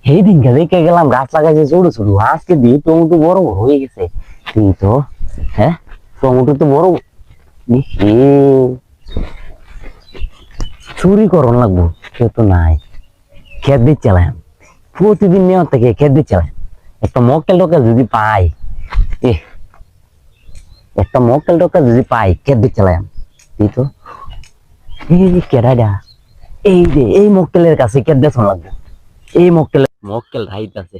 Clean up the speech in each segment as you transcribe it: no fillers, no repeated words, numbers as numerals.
সেই দিনকে দেখে গেলাম গাছ লাগাইছে ছোট ছোট, আজকে দিয়ে টমেটো বড় বড় হয়ে গেছে। তুই তো হ্যাঁ, টমেটো তো বড়। দেখি চুরি করন লাগবো, কেউ তো নাই। খেত দিয়ে চালাম প্রতিদিন, নেওয়ার থেকে খেত দিয়ে চালাম। একটা মক্কেল টোকেল যদি পাই, এ একটা মক্কেল টোকেল যদি পাই, খেত দিয়ে চালাম। তুই তো এই কেডাডা, এই যে এই মক্কেলের কাছে খেত বেচন লাগবে। এই মক্কেল রাইত আছে,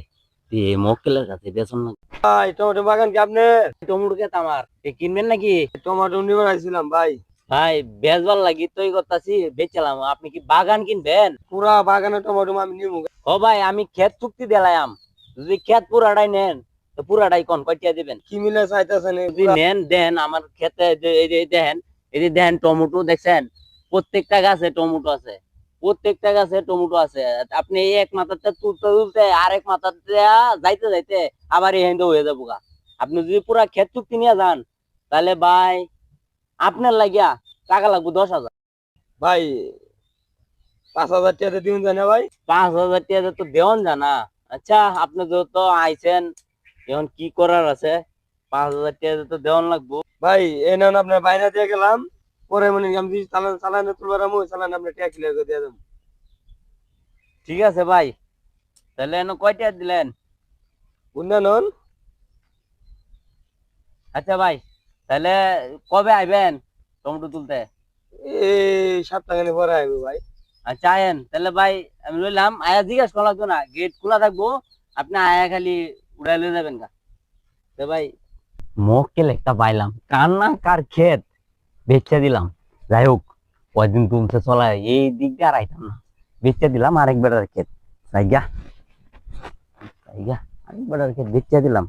এই মক্কেলের কাছে বেচন লাগবে। ভাই টমেটো বাগান কি আপনি? টমেটো খেত আমার, কিনবেন নাকি? টমেটো নিবার আইছিলাম ভাই। ভাই বেচবার লাগি তৈরি করতেছি, বেচলাম। আপনি কি বাগান কিনবেন? পুরা বাগানে টমেটো আমি নিবো। ও ভাই, আমি ক্ষেত চুক্তি দিলাম। যদি ক্ষেত পুরাটাই নেন তো পুরাটাই কোন কয়টা দিবেন? কি মিলে চাইতেছেন? যদি নেন দেন আমার ক্ষেতে। এই যে দেখেন, এই যে দেখেন টমেটো দেখছেন, প্রত্যেকটা গাছে টমেটো আছে, প্রত্যেকটা গাছে টমেটো আছে। আপনি এই এক মাথাতে তুলতে তুলতে আরেক মাথাতে যাইতে যাইতে আবার এই হেন্দে হয়ে যাবো গা। আপনি যদি পুরা ক্ষেত চুক্তি নিয়ে যান, তাহলে ভাই আপনার লাগিয়া টাকা লাগবে 10,000। ভাই 5,000 টাকা দিন জানে ভাই। 5,000 টাকা তো দেওয়ান জানা। আচ্ছা, আপনি যেহেতু আইছেন, এখন কি করার আছে? 5,000 টাকা তো দেওয়ান লাগবো। ভাই এ নেন আপনার বাইনা দিয়ে গেলাম, পরে মনে করি আমি যদি চালান চালানে তুলবার আমি চালান আপনার টাকা ক্লিয়ার করে দিয়ে দেবো। ঠিক আছে ভাই, তাহলে এনে কয়টা দিলেন? উন্নয়ন। আচ্ছা ভাই, তাহলে কবে আইবেন টমেটো তুলতে? এই সপ্তাহখানি পরে আইবো ভাই। আচ্ছা আয়েন তাহলে ভাই, আমি লইলাম। আয়া জিজ্ঞাসা করা লাগতো না, গেট খোলা থাকবো, আপনি আয়া খালি উড়াই লয়ে যাবেন গা। তো ভাই মক্কেল একটা পাইলাম, কার না কার ক্ষেত বেচে দিলাম। যাই হোক, কয়দিন তুমছে চলা, এই দিক দিয়ে আর আইতাম না। বেচে দিলাম আরেক বেটার ক্ষেত, তাই গা, আরেক বেটার ক্ষেত বেচে দিলাম।